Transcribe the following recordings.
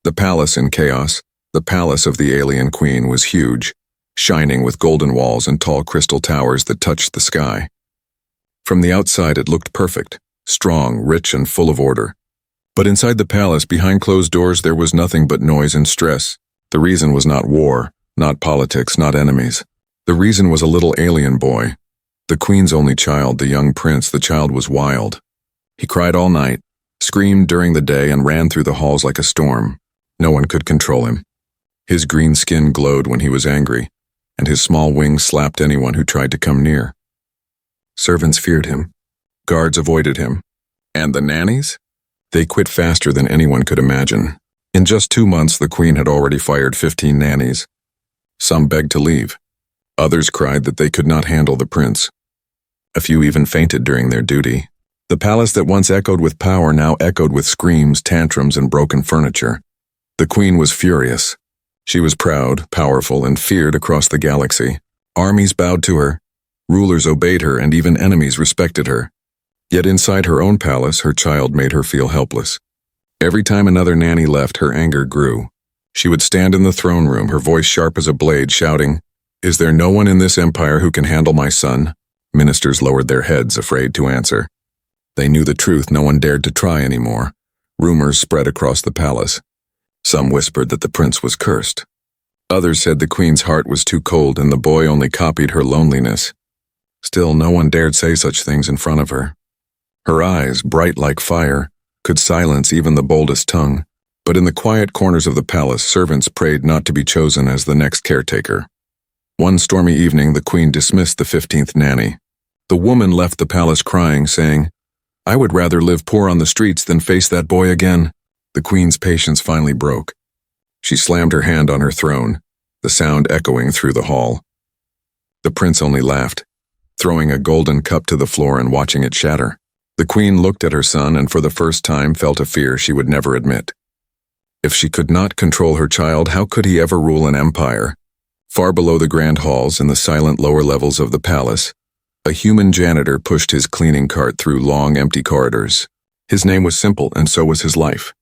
The palace in chaos, the palace of the alien queen, was huge, shining with golden walls and tall crystal towers that touched the sky. From the outside it looked perfect, strong, rich, and full of order. But inside the palace, behind closed doors, there was nothing but noise and stress. The reason was not war, not politics, not enemies. The reason was a little alien boy. The queen's only child, the young prince. The child was wild. He cried all night, screamed during the day, and ran through the halls like a storm. No one could control him. His green skin glowed when he was angry, and his small wings slapped anyone who tried to come near. Servants feared him. Guards avoided him. And the nannies? They quit faster than anyone could imagine. In just 2 months, the queen had already fired 15 nannies. Some begged to leave. Others cried that they could not handle the prince. A few even fainted during their duty. The palace that once echoed with power now echoed with screams, tantrums, and broken furniture. The queen was furious. She was proud, powerful, and feared across the galaxy. Armies bowed to her. Rulers obeyed her, and even enemies respected her. Yet inside her own palace, her child made her feel helpless. Every time another nanny left, her anger grew. She would stand in the throne room, her voice sharp as a blade, shouting, "Is there no one in this empire who can handle my son?" Ministers lowered their heads, afraid to answer. They knew the truth. No one dared to try anymore. Rumors spread across the palace. Some whispered that the prince was cursed. Others said the queen's heart was too cold and the boy only copied her loneliness. Still, no one dared say such things in front of her. Her eyes, bright like fire, could silence even the boldest tongue. But in the quiet corners of the palace, servants prayed not to be chosen as the next caretaker. One stormy evening, the queen dismissed the 15th nanny. The woman left the palace crying, saying, "I would rather live poor on the streets than face that boy again." The queen's patience finally broke. She slammed her hand on her throne, the sound echoing through the hall. The prince only laughed, throwing a golden cup to the floor and watching it shatter. The queen looked at her son and for the first time felt a fear she would never admit. If she could not control her child, how could he ever rule an empire? Far below the grand halls, in the silent lower levels of the palace, a human janitor pushed his cleaning cart through long, empty corridors. His name was simple, and so was his life.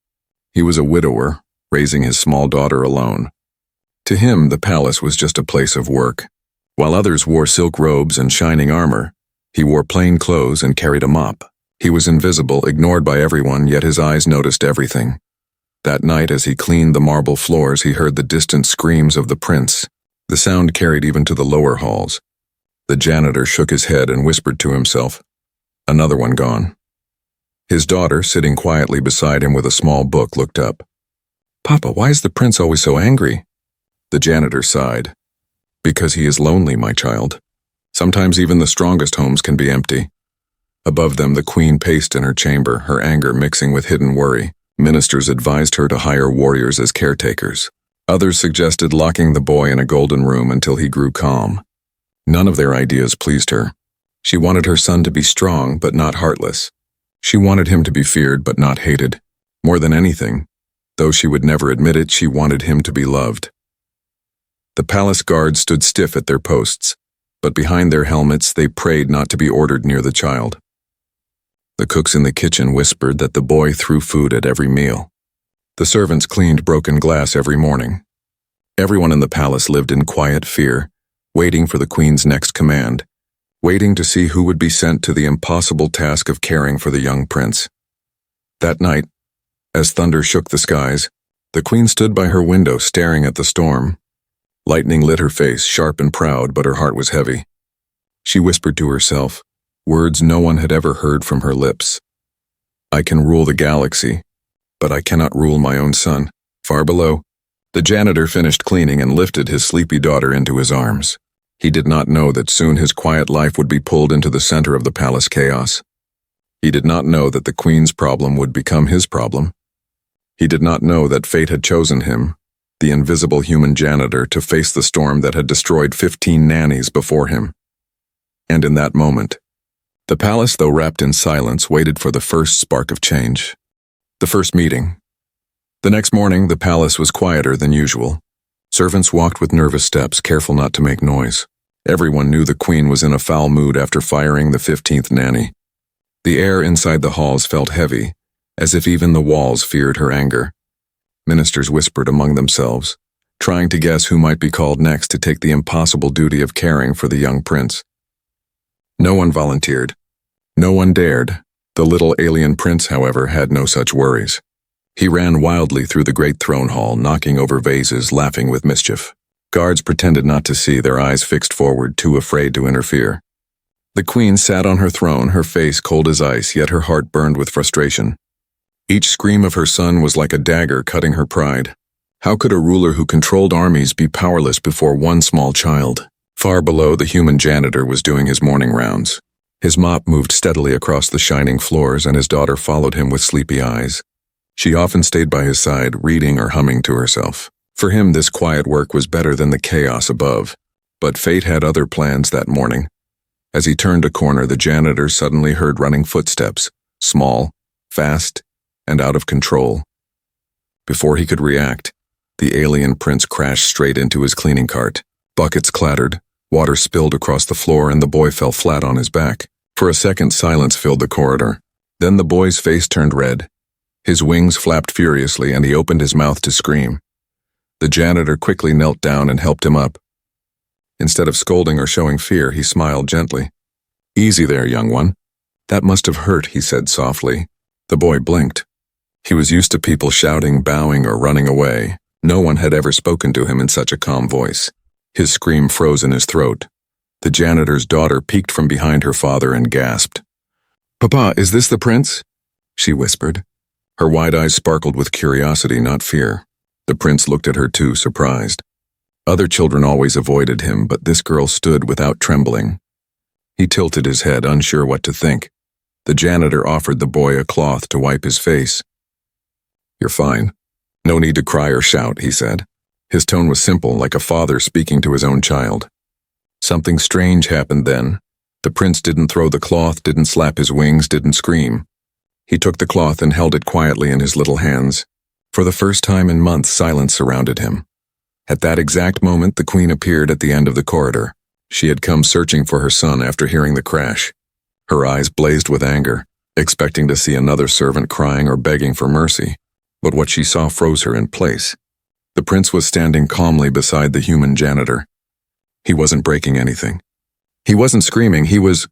He was a widower, raising his small daughter alone. To him, the palace was just a place of work. While others wore silk robes and shining armor, he wore plain clothes and carried a mop. He was invisible, ignored by everyone, yet his eyes noticed everything. That night, as he cleaned the marble floors, he heard the distant screams of the prince. The sound carried even to the lower halls. The janitor shook his head and whispered to himself, "Another one gone." His daughter, sitting quietly beside him with a small book, looked up. "Papa, why is the prince always so angry?" The janitor sighed. "Because he is lonely, my child. Sometimes even the strongest homes can be empty." Above them, the queen paced in her chamber, her anger mixing with hidden worry. Ministers advised her to hire warriors as caretakers. Others suggested locking the boy in a golden room until he grew calm. None of their ideas pleased her. She wanted her son to be strong, but not heartless. She wanted him to be feared, but not hated. More than anything, though she would never admit it, she wanted him to be loved. The palace guards stood stiff at their posts, but behind their helmets they prayed not to be ordered near the child. The cooks in the kitchen whispered that the boy threw food at every meal. The servants cleaned broken glass every morning. Everyone in the palace lived in quiet fear, waiting for the queen's next command, waiting to see who would be sent to the impossible task of caring for the young prince. That night, as thunder shook the skies, the queen stood by her window staring at the storm. Lightning lit her face, sharp and proud, but her heart was heavy. She whispered to herself, words no one had ever heard from her lips. "I can rule the galaxy, but I cannot rule my own son." Far below, the janitor finished cleaning and lifted his sleepy daughter into his arms. He did not know that soon his quiet life would be pulled into the center of the palace chaos. He did not know that the queen's problem would become his problem. He did not know that fate had chosen him, the invisible human janitor, to face the storm that had destroyed 15 nannies before him. And in that moment, the palace, though wrapped in silence, waited for the first spark of change. The first meeting. The next morning, the palace was quieter than usual. Servants walked with nervous steps, careful not to make noise. Everyone knew the queen was in a foul mood after firing the 15th nanny. The air inside the halls felt heavy, as if even the walls feared her anger. Ministers whispered among themselves, trying to guess who might be called next to take the impossible duty of caring for the young prince. No one volunteered. No one dared. The little alien prince, however, had no such worries. He ran wildly through the great throne hall, knocking over vases, laughing with mischief. Guards pretended not to see, their eyes fixed forward, too afraid to interfere. The queen sat on her throne, her face cold as ice, yet her heart burned with frustration. Each scream of her son was like a dagger cutting her pride. How could a ruler who controlled armies be powerless before one small child? Far below, the human janitor was doing his morning rounds. His mop moved steadily across the shining floors, and his daughter followed him with sleepy eyes. She often stayed by his side, reading or humming to herself. For him, this quiet work was better than the chaos above. But fate had other plans that morning. As he turned a corner, the janitor suddenly heard running footsteps, small, fast, and out of control. Before he could react, the alien prince crashed straight into his cleaning cart. Buckets clattered, water spilled across the floor, and the boy fell flat on his back. For a second, silence filled the corridor. Then the boy's face turned red. His wings flapped furiously, and he opened his mouth to scream. The janitor quickly knelt down and helped him up. Instead of scolding or showing fear, he smiled gently. "Easy there, young one. That must have hurt," he said softly. The boy blinked. He was used to people shouting, bowing, or running away. No one had ever spoken to him in such a calm voice. His scream froze in his throat. The janitor's daughter peeked from behind her father and gasped. "Papa, is this the prince?" she whispered. Her wide eyes sparkled with curiosity, not fear. The prince looked at her too, surprised. Other children always avoided him, but this girl stood without trembling. He tilted his head, unsure what to think. The janitor offered the boy a cloth to wipe his face. "You're fine. No need to cry or shout," he said. His tone was simple, like a father speaking to his own child. Something strange happened then. The prince didn't throw the cloth, didn't slap his wings, didn't scream. He took the cloth and held it quietly in his little hands. For the first time in months, silence surrounded him. At that exact moment, the queen appeared at the end of the corridor. She had come searching for her son after hearing the crash. Her eyes blazed with anger, expecting to see another servant crying or begging for mercy. But what she saw froze her in place. The prince was standing calmly beside the human janitor. He wasn't breaking anything. He wasn't screaming, he was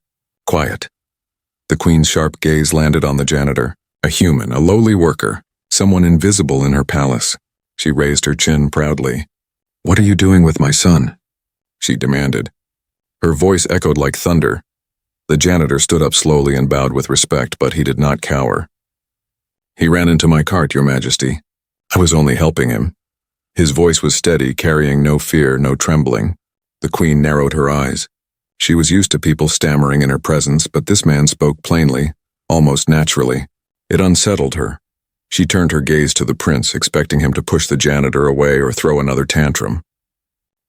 quiet. The queen's sharp gaze landed on the janitor, a human, a lowly worker, someone invisible in her palace. She raised her chin proudly. "What are you doing with my son?" she demanded. Her voice echoed like thunder. The janitor stood up slowly and bowed with respect, but he did not cower. "He ran into my cart, Your Majesty. I was only helping him." His voice was steady, carrying no fear, no trembling. The queen narrowed her eyes. She was used to people stammering in her presence, but this man spoke plainly, almost naturally. It unsettled her. She turned her gaze to the prince, expecting him to push the janitor away or throw another tantrum.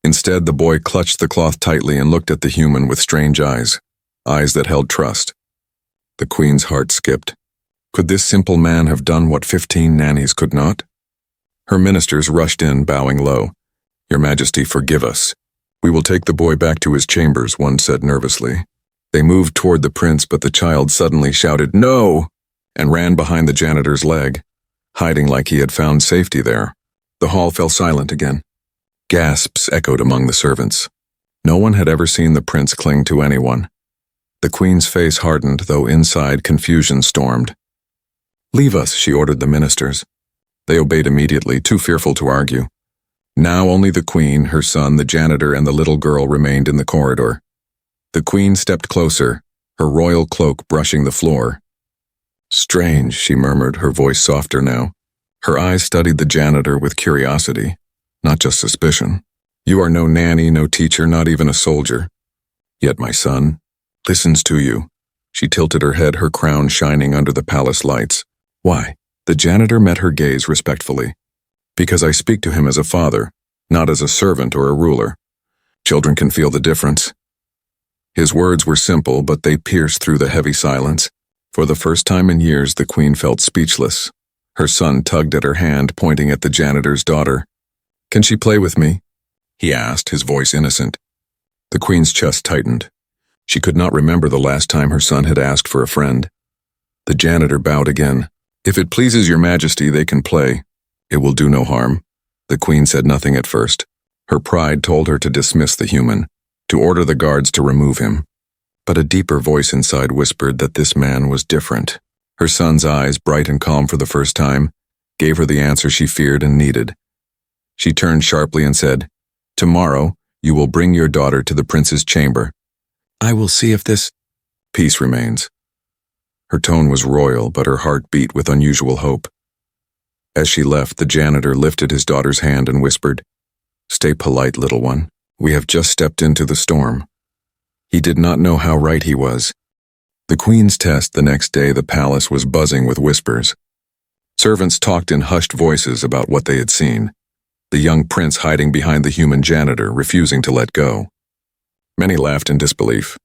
Instead, the boy clutched the cloth tightly and looked at the human with strange eyes, eyes that held trust. The queen's heart skipped. Could this simple man have done what 15 nannies could not? Her ministers rushed in, bowing low. "Your Majesty, forgive us. We will take the boy back to his chambers," one said nervously. They moved toward the prince, but the child suddenly shouted, "No!" and ran behind the janitor's leg, hiding like he had found safety there. The hall fell silent again. Gasps echoed among the servants. No one had ever seen the prince cling to anyone. The queen's face hardened, though inside confusion stormed. "Leave us," she ordered the ministers. They obeyed immediately, too fearful to argue. Now only the queen, her son, the janitor, and the little girl remained in the corridor. The queen stepped closer, her royal cloak brushing the floor. "Strange," she murmured, her voice softer now. Her eyes studied the janitor with curiosity, not just suspicion. "You are no nanny, no teacher, not even a soldier. Yet my son listens to you." She tilted her head, her crown shining under the palace lights. "Why?" The janitor met her gaze respectfully. "Because I speak to him as a father, not as a servant or a ruler. Children can feel the difference." His words were simple, but they pierced through the heavy silence. For the first time in years, the queen felt speechless. Her son tugged at her hand, pointing at the janitor's daughter. "Can she play with me?" he asked, his voice innocent. The queen's chest tightened. She could not remember the last time her son had asked for a friend. The janitor bowed again. "If it pleases your Majesty, they can play. It will do no harm. The queen said nothing at first. Her pride told her to dismiss the human, to order the guards to remove him. But a deeper voice inside whispered that this man was different. Her son's eyes, bright and calm for the first time, gave her the answer she feared and needed. She turned sharply and said, "Tomorrow, you will bring your daughter to the prince's chamber. I will see if this peace remains." Her tone was royal, but her heart beat with unusual hope. As she left, the janitor lifted his daughter's hand and whispered, "Stay polite, little one. We have just stepped into the storm." He did not know how right he was. The queen's test the next day, the palace was buzzing with whispers. Servants talked in hushed voices about what they had seen. The young prince hiding behind the human janitor, refusing to let go. Many laughed in disbelief.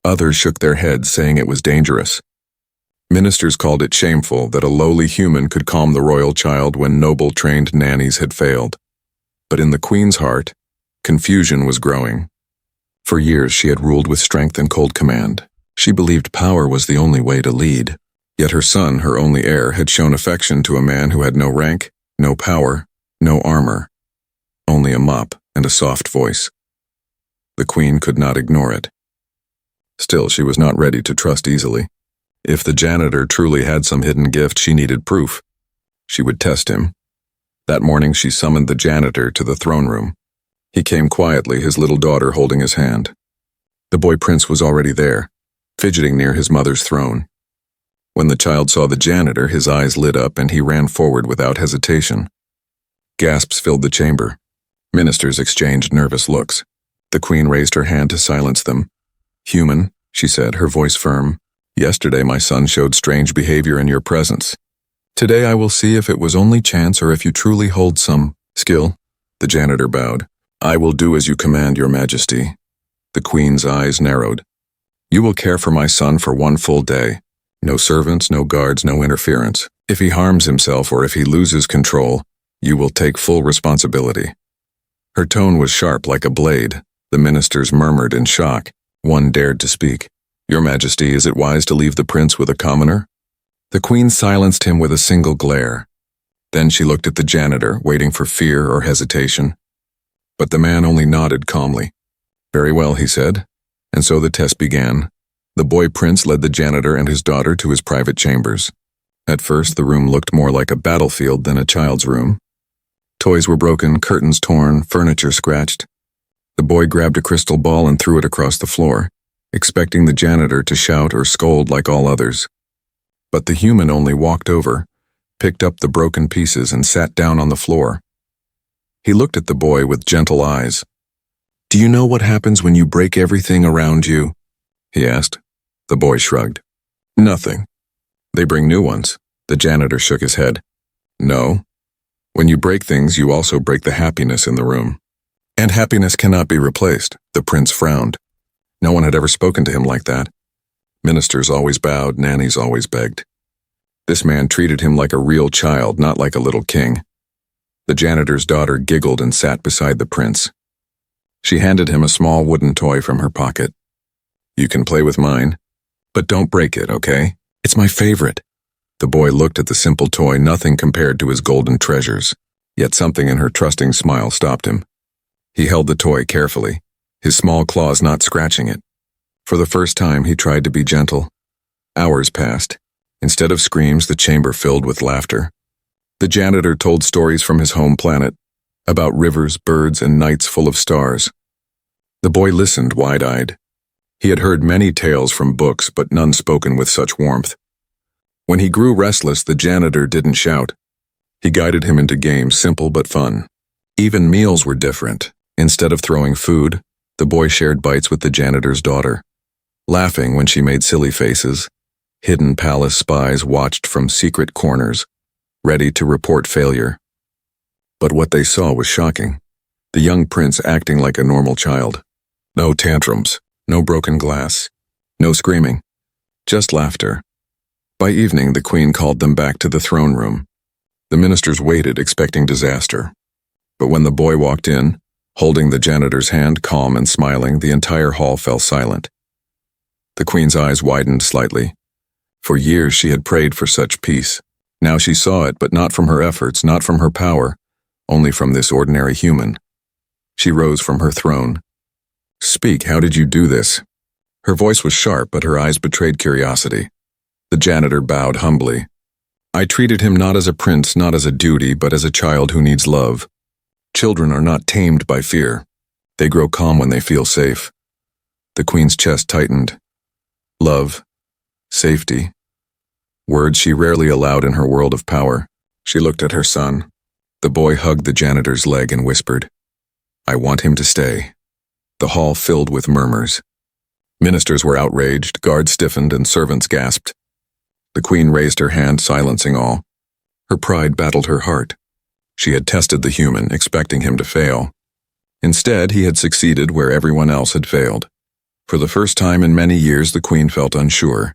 Others shook their heads, saying it was dangerous. Ministers called it shameful that a lowly human could calm the royal child when noble trained nannies had failed. But in the queen's heart, confusion was growing. For years she had ruled with strength and cold command. She believed power was the only way to lead. Yet her son, her only heir, had shown affection to a man who had no rank, no power, no armor, only a mop and a soft voice. The queen could not ignore it. Still, she was not ready to trust easily. If the janitor truly had some hidden gift, she needed proof. She would test him. That morning she summoned the janitor to the throne room. He came quietly, his little daughter holding his hand. The boy prince was already there, fidgeting near his mother's throne. When the child saw the janitor, his eyes lit up and he ran forward without hesitation. Gasps filled the chamber. Ministers exchanged nervous looks. The queen raised her hand to silence them. "Human," she said, her voice firm. "Yesterday my son showed strange behavior in your presence. Today I will see if it was only chance or if you truly hold some skill." The janitor bowed. "I will do as you command, your majesty." The queen's eyes narrowed. "You will care for my son for one full day. No servants, no guards, no interference. If he harms himself or if he loses control, you will take full responsibility." Her tone was sharp like a blade. The ministers murmured in shock. One dared to speak. "Your Majesty, is it wise to leave the prince with a commoner?" The queen silenced him with a single glare. Then she looked at the janitor, waiting for fear or hesitation. But the man only nodded calmly. "Very well," he said. And so the test began. The boy prince led the janitor and his daughter to his private chambers. At first, the room looked more like a battlefield than a child's room. Toys were broken, curtains torn, furniture scratched. The boy grabbed a crystal ball and threw it across the floor, expecting the janitor to shout or scold like all others. But the human only walked over, picked up the broken pieces and sat down on the floor. He looked at the boy with gentle eyes. "Do you know what happens when you break everything around you?" he asked. The boy shrugged. "Nothing. They bring new ones." The janitor shook his head. "No. When you break things, you also break the happiness in the room. And happiness cannot be replaced." The prince frowned. No one had ever spoken to him like that. Ministers always bowed, nannies always begged. This man treated him like a real child, not like a little king. The janitor's daughter giggled and sat beside the prince. She handed him a small wooden toy from her pocket. "You can play with mine, but don't break it, okay? It's my favorite." The boy looked at the simple toy, nothing compared to his golden treasures. Yet something in her trusting smile stopped him. He held the toy carefully, his small claws not scratching it. For the first time, he tried to be gentle. Hours passed. Instead of screams, the chamber filled with laughter. The janitor told stories from his home planet, about rivers, birds, and nights full of stars. The boy listened wide-eyed. He had heard many tales from books, but none spoken with such warmth. When he grew restless, the janitor didn't shout. He guided him into games, simple but fun. Even meals were different. Instead of throwing food, the boy shared bites with the janitor's daughter. Laughing when she made silly faces, hidden palace spies watched from secret corners, ready to report failure. But what they saw was shocking. The young prince acting like a normal child. No tantrums, no broken glass, no screaming, just laughter. By evening, the queen called them back to the throne room. The ministers waited, expecting disaster. But when the boy walked in, holding the janitor's hand, calm and smiling, the entire hall fell silent. The queen's eyes widened slightly. For years she had prayed for such peace. Now she saw it, but not from her efforts, not from her power, only from this ordinary human. She rose from her throne. "Speak, how did you do this?" Her voice was sharp, but her eyes betrayed curiosity. The janitor bowed humbly. "I treated him not as a prince, not as a duty, but as a child who needs love. Children are not tamed by fear. They grow calm when they feel safe." The queen's chest tightened. Love, safety, words she rarely allowed in her world of power. She looked at her son. The boy hugged the janitor's leg and whispered, "I want him to stay." The hall filled with murmurs. Ministers were outraged, guards stiffened, and servants gasped. The queen raised her hand, silencing all. Her pride battled her heart. She had tested the human, expecting him to fail. Instead, he had succeeded where everyone else had failed. For the first time in many years, the queen felt unsure.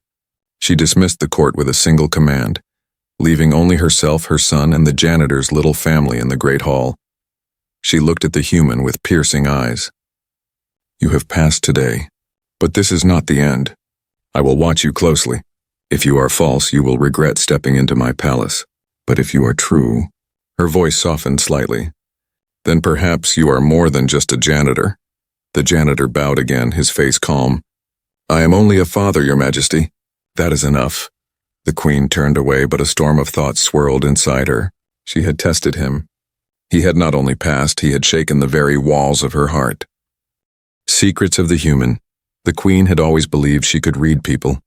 She dismissed the court with a single command, leaving only herself, her son, and the janitor's little family in the great hall. She looked at the human with piercing eyes. "You have passed today, but this is not the end. I will watch you closely. If you are false, you will regret stepping into my palace. But if you are true," her voice softened slightly, "then perhaps you are more than just a janitor." The janitor bowed again, his face calm. "I am only a father, Your Majesty. That is enough." The queen turned away, but a storm of thoughts swirled inside her. She had tested him. He had not only passed, he had shaken the very walls of her heart. Secrets of the human. The queen had always believed she could read people.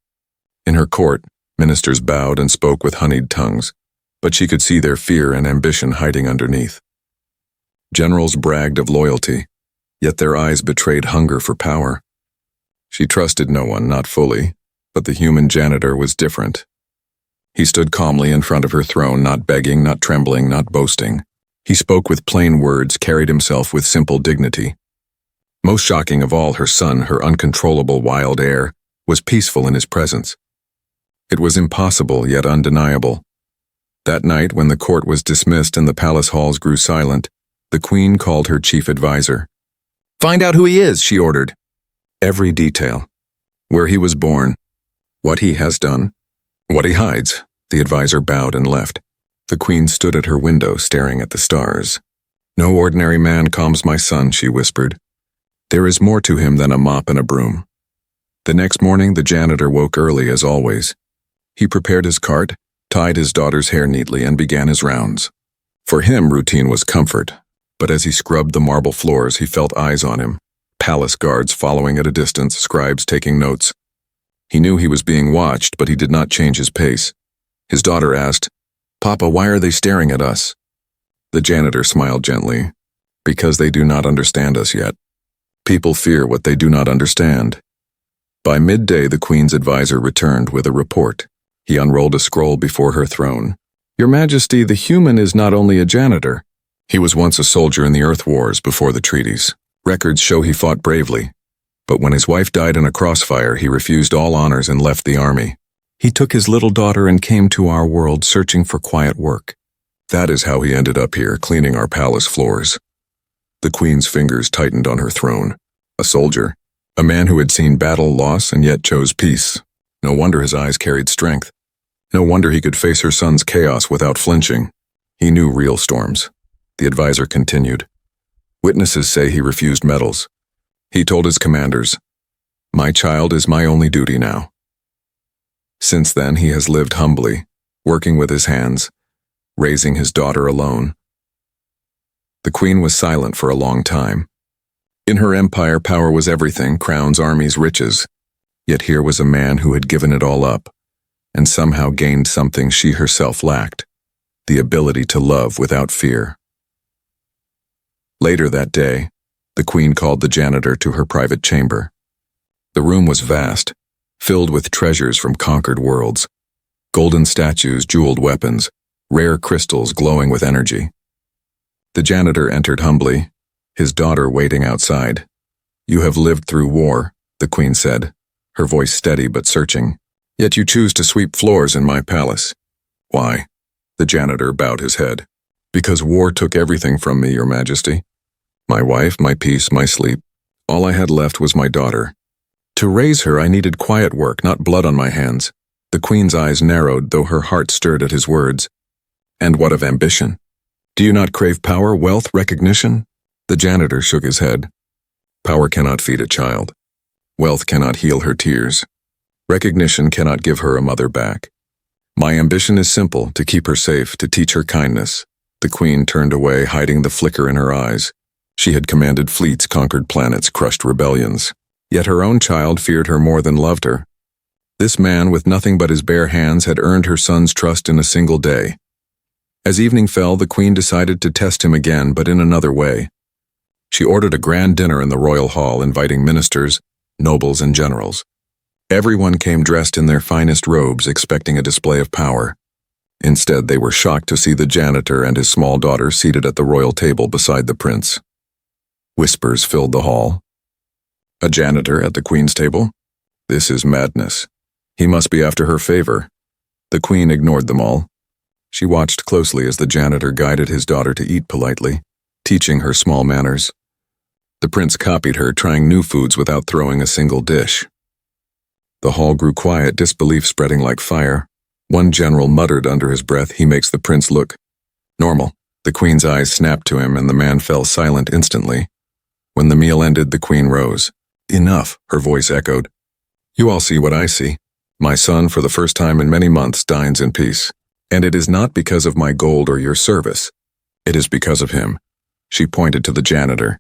In her court, ministers bowed and spoke with honeyed tongues, but she could see their fear and ambition hiding underneath. Generals bragged of loyalty, yet their eyes betrayed hunger for power. She trusted no one, not fully, but the human janitor was different. He stood calmly in front of her throne, not begging, not trembling, not boasting. He spoke with plain words, carried himself with simple dignity. Most shocking of all, her son, her uncontrollable wild heir, was peaceful in his presence. It was impossible, yet undeniable. That night, when the court was dismissed and the palace halls grew silent, the queen called her chief advisor. "Find out who he is," she ordered. "Every detail. Where he was born, what he has done, what he hides." The advisor bowed and left. The queen stood at her window, staring at the stars. "No ordinary man calms my son," she whispered. "There is more to him than a mop and a broom." The next morning, the janitor woke early as always. He prepared his cart, tied his daughter's hair neatly, and began his rounds. For him, routine was comfort, but as he scrubbed the marble floors, he felt eyes on him, palace guards following at a distance, scribes taking notes. He knew he was being watched, but he did not change his pace. His daughter asked, "Papa, why are they staring at us?" The janitor smiled gently. "Because they do not understand us yet. People fear what they do not understand." By midday, the queen's advisor returned with a report. He unrolled a scroll before her throne. "Your Majesty, the human is not only a janitor. He was once a soldier in the Earth Wars before the treaties. Records show he fought bravely. But when his wife died in a crossfire, he refused all honors and left the army. He took his little daughter and came to our world searching for quiet work. That is how he ended up here, cleaning our palace floors." The queen's fingers tightened on her throne. A soldier, a man who had seen battle, loss, and yet chose peace. No wonder his eyes carried strength. No wonder he could face her son's chaos without flinching. He knew real storms. The advisor continued. "Witnesses say he refused medals. He told his commanders, 'My child is my only duty now.' Since then, he has lived humbly, working with his hands, raising his daughter alone." The queen was silent for a long time. In her empire, power was everything, crowns, armies, riches. Yet here was a man who had given it all up, and somehow gained something she herself lacked, the ability to love without fear. Later that day, the queen called the janitor to her private chamber. The room was vast, filled with treasures from conquered worlds, golden statues, jeweled weapons, rare crystals glowing with energy. The janitor entered humbly, his daughter waiting outside. "You have lived through war," the queen said, her voice steady but searching. "Yet you choose to sweep floors in my palace. Why?" The janitor bowed his head. "Because war took everything from me, Your Majesty. My wife, my peace, my sleep. All I had left was my daughter. To raise her, I needed quiet work, not blood on my hands. The queen's eyes narrowed, though her heart stirred at his words. And what of ambition? Do you not crave power, wealth, recognition? The janitor shook his head. Power cannot feed a child. Wealth cannot heal her tears. Recognition cannot give her a mother back. My ambition is simple, to keep her safe, to teach her kindness. The queen turned away, hiding the flicker in her eyes. She had commanded fleets, conquered planets, crushed rebellions. Yet her own child feared her more than loved her. This man, with nothing but his bare hands, had earned her son's trust in a single day. As evening fell, the queen decided to test him again, but in another way. She ordered a grand dinner in the royal hall, inviting ministers, nobles, and generals. Everyone came dressed in their finest robes, expecting a display of power. Instead, they were shocked to see the janitor and his small daughter seated at the royal table beside the prince. Whispers filled the hall. A janitor at the queen's table? This is madness. He must be after her favor. The queen ignored them all. She watched closely as the janitor guided his daughter to eat politely, teaching her small manners. The prince copied her, trying new foods without throwing a single dish. The hall grew quiet, disbelief spreading like fire. One general muttered under his breath, "He makes the prince look normal." The queen's eyes snapped to him, and the man fell silent instantly. When the meal ended, the queen rose. "Enough," her voice echoed. "You all see what I see. My son, for the first time in many months, dines in peace. And it is not because of my gold or your service. It is because of him." She pointed to the janitor.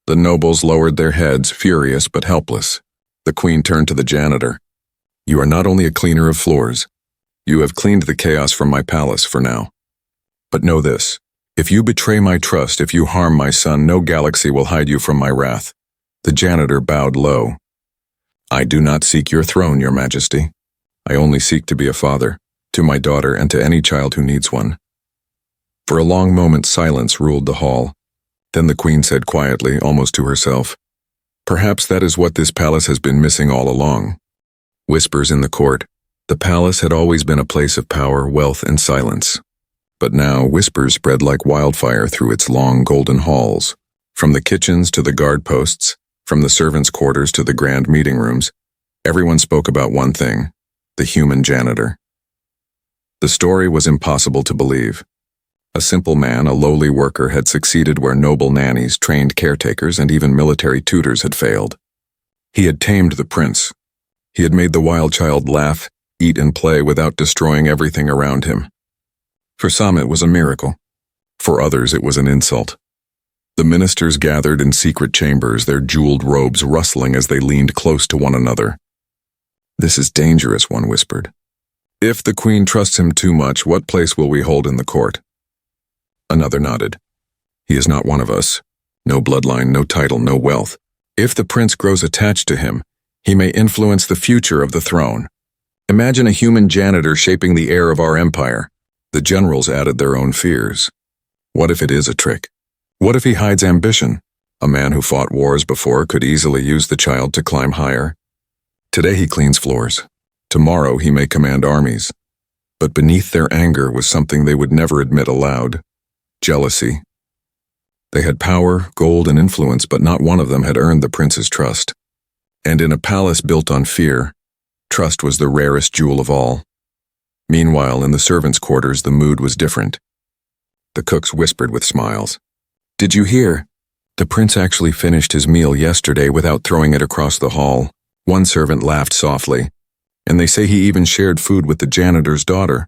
The nobles lowered their heads, furious but helpless. The queen turned to the janitor. "You are not only a cleaner of floors. You have cleaned the chaos from my palace for now. But know this, if you betray my trust, if you harm my son, no galaxy will hide you from my wrath." The janitor bowed low. "I do not seek your throne, your majesty. I only seek to be a father, to my daughter and to any child who needs one." For a long moment, silence ruled the hall. Then the queen said quietly, almost to herself, "Perhaps that is what this palace has been missing all along." Whispers in the court. The palace had always been a place of power, wealth, and silence. But now whispers spread like wildfire through its long golden halls. From the kitchens to the guard posts, from the servants' quarters to the grand meeting rooms, everyone spoke about one thing: the human janitor. The story was impossible to believe. A simple man, a lowly worker, had succeeded where noble nannies, trained caretakers, and even military tutors had failed. He had tamed the prince. He had made the wild child laugh, eat, and play without destroying everything around him. For some, it was a miracle. For others, it was an insult. The ministers gathered in secret chambers, their jeweled robes rustling as they leaned close to one another. "This is dangerous," one whispered. "If the queen trusts him too much, what place will we hold in the court?" Another nodded. "He is not one of us. No bloodline, no title, no wealth. If the prince grows attached to him, he may influence the future of the throne. Imagine a human janitor shaping the heir of our empire." The generals added their own fears. What if it is a trick? What if he hides ambition? A man who fought wars before could easily use the child to climb higher. Today he cleans floors. Tomorrow he may command armies. But beneath their anger was something they would never admit aloud: jealousy. They had power, gold, and influence, but not one of them had earned the prince's trust. And in a palace built on fear, trust was the rarest jewel of all. Meanwhile, in the servants' quarters, the mood was different. The cooks whispered with smiles. "Did you hear? The prince actually finished his meal yesterday without throwing it across the hall." One servant laughed softly. "And they say he even shared food with the janitor's daughter.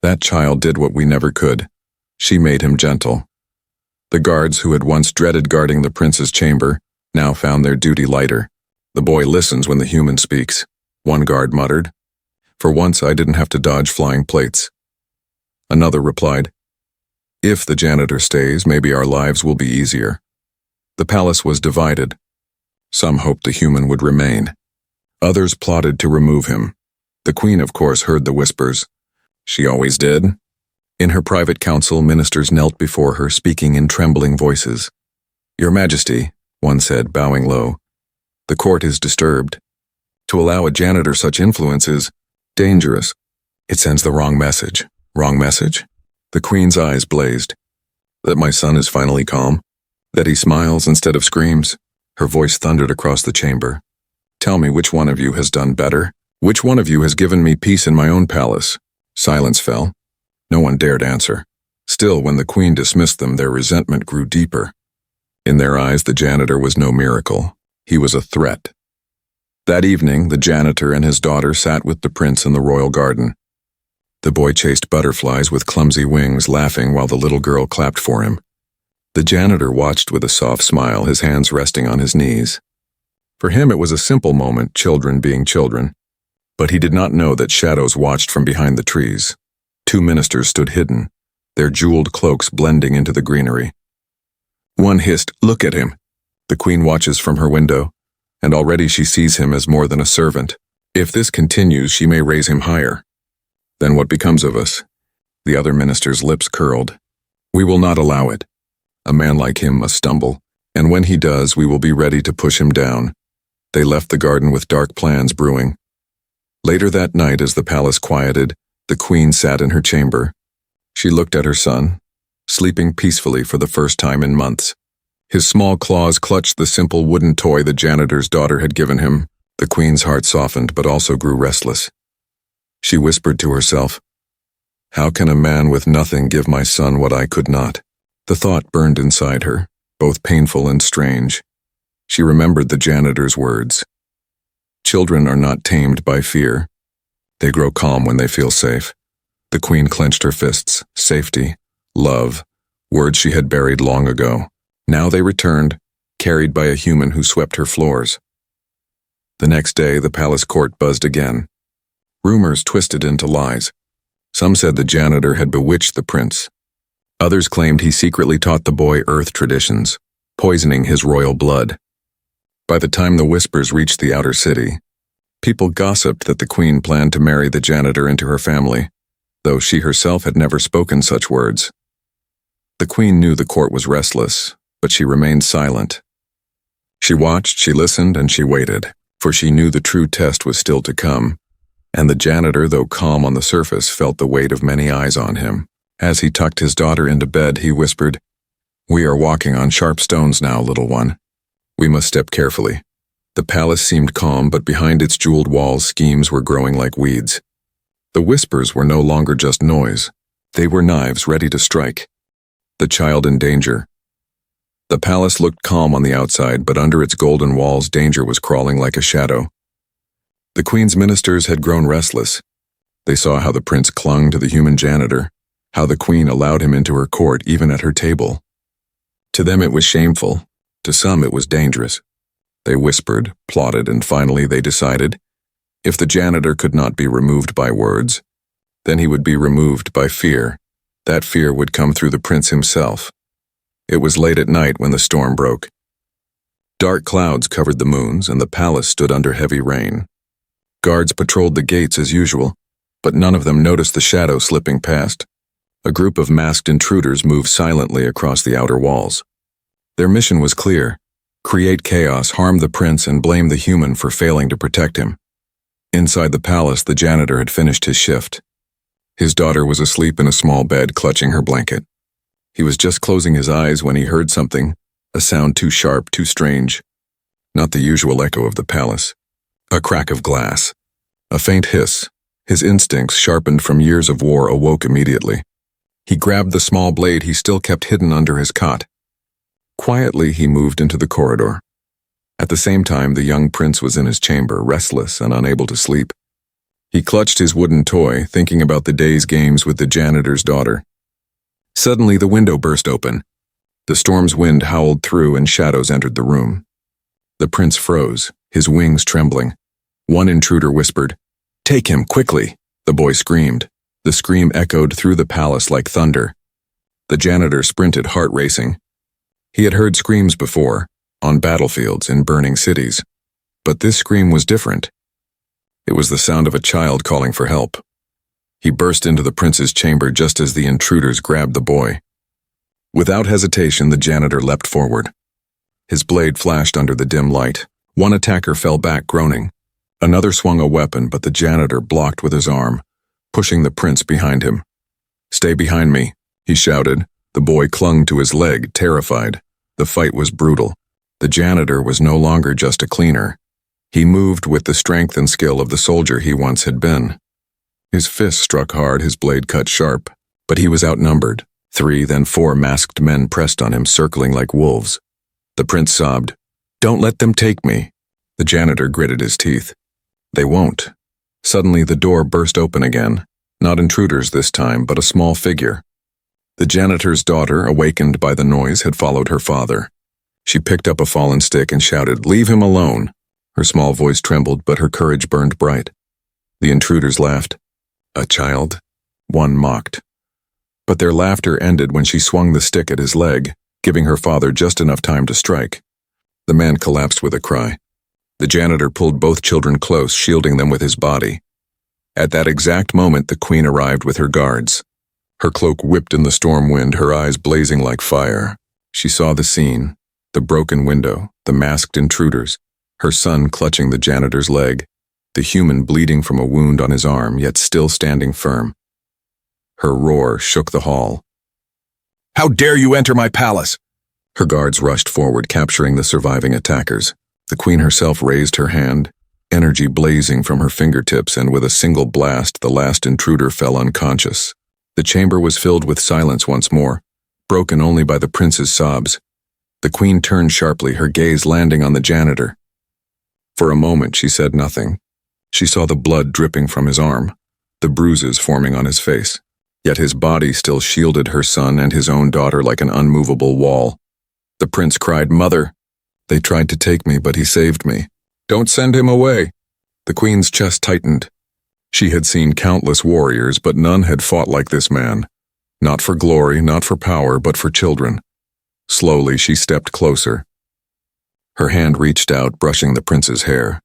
That child did what we never could. She made him gentle." The guards, who had once dreaded guarding the prince's chamber, now found their duty lighter. "The boy listens when the human speaks," one guard muttered. "For once I didn't have to dodge flying plates." Another replied, "If the janitor stays, maybe our lives will be easier." The palace was divided. Some hoped the human would remain. Others plotted to remove him. The queen, of course, heard the whispers. She always did. In her private council, ministers knelt before her, speaking in trembling voices. "Your Majesty," one said, bowing low, "the court is disturbed. To allow a janitor such influence is dangerous. It sends the wrong message." "Wrong message?" The queen's eyes blazed. "That my son is finally calm? That he smiles instead of screams?" Her voice thundered across the chamber. "Tell me which one of you has done better?" Which one of you has given me peace in my own palace? Silence fell. No one dared answer. Still, when the queen dismissed them, their resentment grew deeper. In their eyes, the janitor was no miracle. He was a threat. That evening, the janitor and his daughter sat with the prince in the royal garden. The boy chased butterflies with clumsy wings, laughing while the little girl clapped for him. The janitor watched with a soft smile, his hands resting on his knees. For him, it was a simple moment, children being children. But he did not know that shadows watched from behind the trees. 2 ministers stood hidden, their jeweled cloaks blending into the greenery. One hissed, "Look at him." The queen watches from her window, and already she sees him as more than a servant. If this continues, she may raise him higher. Then what becomes of us? The other minister's lips curled. We will not allow it. A man like him must stumble, and when he does, we will be ready to push him down. They left the garden with dark plans brewing. Later that night, as the palace quieted, the queen sat in her chamber. She looked at her son, sleeping peacefully for the first time in months. His small claws clutched the simple wooden toy the janitor's daughter had given him. The queen's heart softened but also grew restless. She whispered to herself, "How can a man with nothing give my son what I could not?" The thought burned inside her, both painful and strange. She remembered the janitor's words. Children are not tamed by fear. They grow calm when they feel safe. The queen clenched her fists. Safety, love, words she had buried long ago. Now they returned, carried by a human who swept her floors. The next day, the palace court buzzed again. Rumors twisted into lies. Some said the janitor had bewitched the prince. Others claimed he secretly taught the boy earth traditions, poisoning his royal blood. By the time the whispers reached the outer city, people gossiped that the queen planned to marry the janitor into her family, though she herself had never spoken such words. The queen knew the court was restless, but she remained silent. She watched, she listened, and she waited, for she knew the true test was still to come, and the janitor, though calm on the surface, felt the weight of many eyes on him. As he tucked his daughter into bed, he whispered, "We are walking on sharp stones now, little one. We must step carefully." The palace seemed calm, but behind its jeweled walls, schemes were growing like weeds. The whispers were no longer just noise. They were knives ready to strike. The child in danger. The palace looked calm on the outside, but under its golden walls, danger was crawling like a shadow. The queen's ministers had grown restless. They saw how the prince clung to the human janitor, how the queen allowed him into her court even at her table. To them it was shameful. To some it was dangerous. They whispered, plotted, and finally they decided, if the janitor could not be removed by words, then he would be removed by fear. That fear would come through the prince himself. It was late at night when the storm broke. Dark clouds covered the moons, and the palace stood under heavy rain. Guards patrolled the gates as usual, but none of them noticed the shadow slipping past. A group of masked intruders moved silently across the outer walls. Their mission was clear: create chaos, harm the prince, and blame the human for failing to protect him. Inside the palace, the janitor had finished his shift. His daughter was asleep in a small bed, clutching her blanket. He was just closing his eyes when he heard something, a sound too sharp, too strange. Not the usual echo of the palace. A crack of glass. A faint hiss. His instincts, sharpened from years of war, awoke immediately. He grabbed the small blade he still kept hidden under his cot. Quietly, he moved into the corridor. At the same time, the young prince was in his chamber, restless and unable to sleep. He clutched his wooden toy, thinking about the day's games with the janitor's daughter. Suddenly, the window burst open. The storm's wind howled through and shadows entered the room. The prince froze, his wings trembling. One intruder whispered, "Take him, quickly!" The boy screamed. The scream echoed through the palace like thunder. The janitor sprinted, heart racing. He had heard screams before, on battlefields, in burning cities. But this scream was different. It was the sound of a child calling for help. He burst into the prince's chamber just as the intruders grabbed the boy. Without hesitation, the janitor leapt forward. His blade flashed under the dim light. One attacker fell back, groaning. Another swung a weapon, but the janitor blocked with his arm, pushing the prince behind him. "Stay behind me," he shouted. The boy clung to his leg, terrified. The fight was brutal. The janitor was no longer just a cleaner. He moved with the strength and skill of the soldier he once had been. His fist struck hard, his blade cut sharp, but he was outnumbered. 3, then 4 masked men pressed on him, circling like wolves. The prince sobbed, "Don't let them take me." The janitor gritted his teeth. "They won't." Suddenly the door burst open again, not intruders this time, but a small figure. The janitor's daughter, awakened by the noise, had followed her father. She picked up a fallen stick and shouted, "Leave him alone." Her small voice trembled, but her courage burned bright. The intruders laughed. "A child?" one mocked. But their laughter ended when she swung the stick at his leg, giving her father just enough time to strike. The man collapsed with a cry. The janitor pulled both children close, shielding them with his body. At that exact moment, the queen arrived with her guards. Her cloak whipped in the storm wind, her eyes blazing like fire. She saw the scene, the broken window, the masked intruders, her son clutching the janitor's leg, the human bleeding from a wound on his arm, yet still standing firm. Her roar shook the hall. "How dare you enter my palace?" Her guards rushed forward, capturing the surviving attackers. The queen herself raised her hand, energy blazing from her fingertips, and with a single blast, the last intruder fell unconscious. The chamber was filled with silence once more, broken only by the prince's sobs. The queen turned sharply, her gaze landing on the janitor. For a moment she said nothing. She saw the blood dripping from his arm, the bruises forming on his face. Yet his body still shielded her son and his own daughter like an unmovable wall. The prince cried, "Mother! They tried to take me, but he saved me. Don't send him away." The queen's chest tightened. She had seen countless warriors, but none had fought like this man. Not for glory, not for power, but for children. Slowly she stepped closer. Her hand reached out, brushing the prince's hair.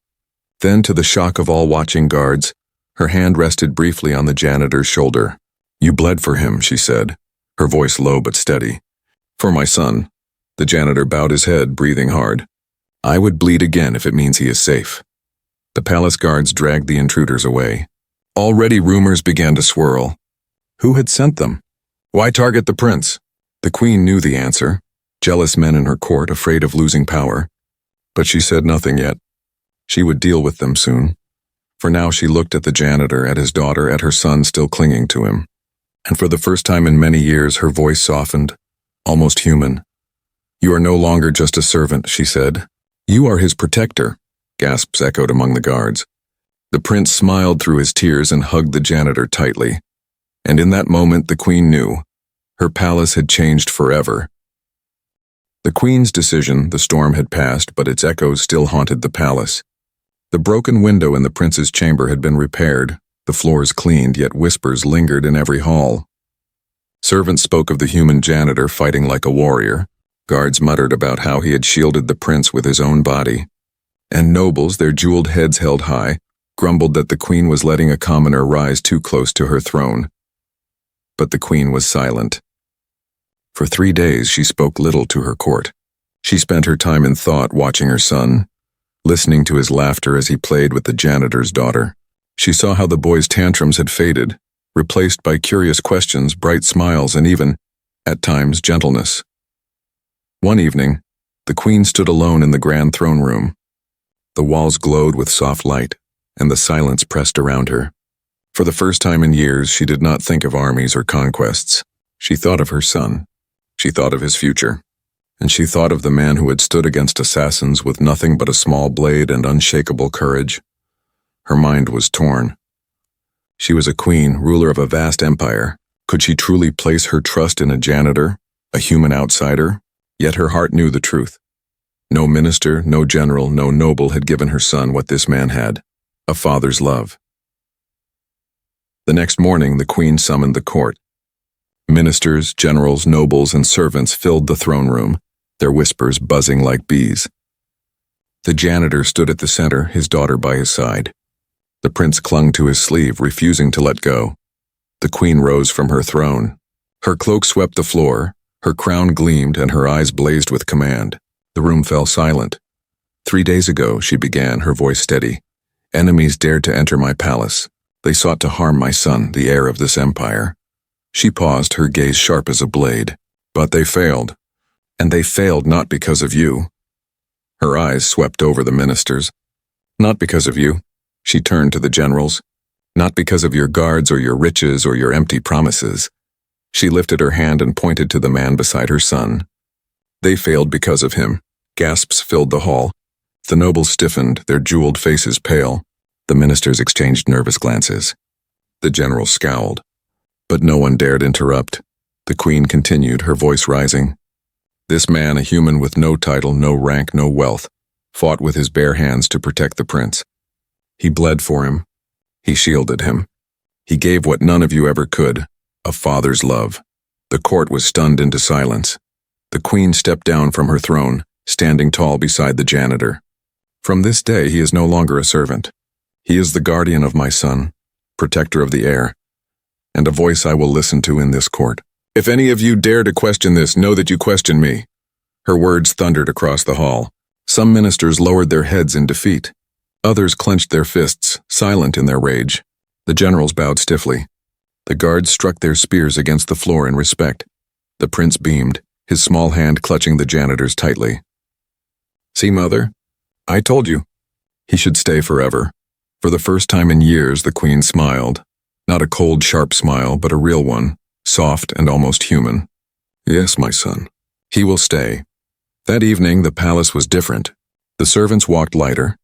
Then, to the shock of all watching guards, her hand rested briefly on the janitor's shoulder. "You bled for him," she said, her voice low but steady. "For my son." The janitor bowed his head, breathing hard. "I would bleed again if it means he is safe." The palace guards dragged the intruders away. Already rumors began to swirl. Who had sent them? Why target the prince? The queen knew the answer. Jealous men in her court, afraid of losing power. But she said nothing yet. She would deal with them soon. For now she looked at the janitor, at his daughter, at her son still clinging to him. And for the first time in many years, her voice softened, almost human. "You are no longer just a servant," she said. "You are his protector." Gasps echoed among the guards. The prince smiled through his tears and hugged the janitor tightly. And in that moment the queen knew. Her palace had changed forever. The queen's decision, the storm had passed, but its echoes still haunted the palace. The broken window in the prince's chamber had been repaired, the floors cleaned, yet whispers lingered in every hall. Servants spoke of the human janitor fighting like a warrior. Guards muttered about how he had shielded the prince with his own body. And nobles, their jeweled heads held high, grumbled that the queen was letting a commoner rise too close to her throne. But the queen was silent. For 3 days she spoke little to her court. She spent her time in thought, watching her son, listening to his laughter as he played with the janitor's daughter. She saw how the boy's tantrums had faded, replaced by curious questions, bright smiles, and even, at times, gentleness. One evening, the queen stood alone in the grand throne room. The walls glowed with soft light, and the silence pressed around her. For the first time in years, she did not think of armies or conquests. She thought of her son. She thought of his future. And she thought of the man who had stood against assassins with nothing but a small blade and unshakable courage. Her mind was torn. She was a queen, ruler of a vast empire. Could she truly place her trust in a janitor, a human outsider? Yet her heart knew the truth. No minister, no general, no noble had given her son what this man had, a father's love. The next morning, the queen summoned the court. Ministers, generals, nobles, and servants filled the throne room, their whispers buzzing like bees. The janitor stood at the center, his daughter by his side. The prince clung to his sleeve, refusing to let go. The queen rose from her throne. Her cloak swept the floor, her crown gleamed, and her eyes blazed with command. The room fell silent. 3 days ago, she began, her voice steady. Enemies dared to enter my palace. They sought to harm my son, the heir of this empire. She paused, her gaze sharp as a blade. But they failed. And they failed not because of you. Her eyes swept over the ministers. Not because of you. She turned to the generals. Not because of your guards or your riches or your empty promises. She lifted her hand and pointed to the man beside her son. They failed because of him. Gasps filled the hall. The nobles stiffened, their jeweled faces pale. The ministers exchanged nervous glances. The general scowled. But no one dared interrupt. The queen continued, her voice rising. This man, a human with no title, no rank, no wealth, fought with his bare hands to protect the prince. He bled for him. He shielded him. He gave what none of you ever could, a father's love. The court was stunned into silence. The queen stepped down from her throne, standing tall beside the janitor. From this day he is no longer a servant. He is the guardian of my son, protector of the heir, and a voice I will listen to in this court. If any of you dare to question this, know that you question me. Her words thundered across the hall. Some ministers lowered their heads in defeat. Others clenched their fists, silent in their rage. The generals bowed stiffly. The guards struck their spears against the floor in respect. The prince beamed, his small hand clutching the janitor's tightly. See, mother? I told you. He should stay forever. For the first time in years, the queen smiled. Not a cold, sharp smile, but a real one, soft and almost human. Yes, my son. He will stay. That evening, the palace was different. The servants walked lighter.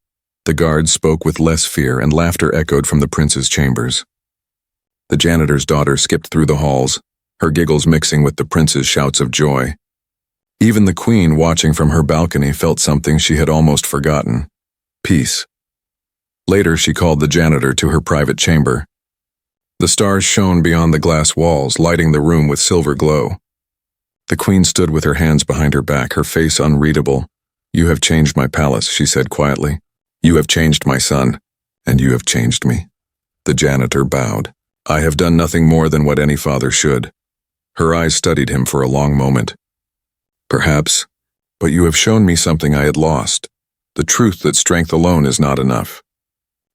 The guards spoke with less fear, and laughter echoed from the prince's chambers. The janitor's daughter skipped through the halls, her giggles mixing with the prince's shouts of joy. Even the queen, watching from her balcony, felt something she had almost forgotten: peace. Later, she called the janitor to her private chamber. The stars shone beyond the glass walls, lighting the room with silver glow. The queen stood with her hands behind her back, her face unreadable. You have changed my palace, she said quietly. You have changed my son, and you have changed me. The janitor bowed. I have done nothing more than what any father should. Her eyes studied him for a long moment. Perhaps, but you have shown me something I had lost, the truth that strength alone is not enough.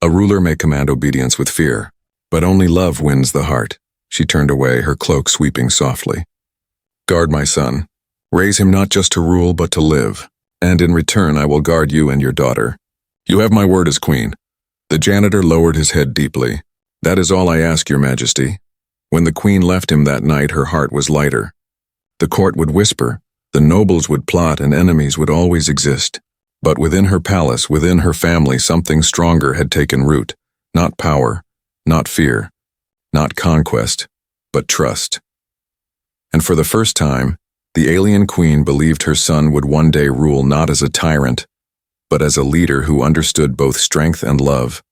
A ruler may command obedience with fear, but only love wins the heart. She turned away, her cloak sweeping softly. Guard my son. Raise him not just to rule, but to live. And in return, I will guard you and your daughter. You have my word as queen. The janitor lowered his head deeply. That is all I ask, your majesty. When the queen left him that night, her heart was lighter. The court would whisper, the nobles would plot, and enemies would always exist. But within her palace, within her family, something stronger had taken root. Not power, not fear, not conquest, but trust. And for the first time, the alien queen believed her son would one day rule not as a tyrant, but as a leader who understood both strength and love.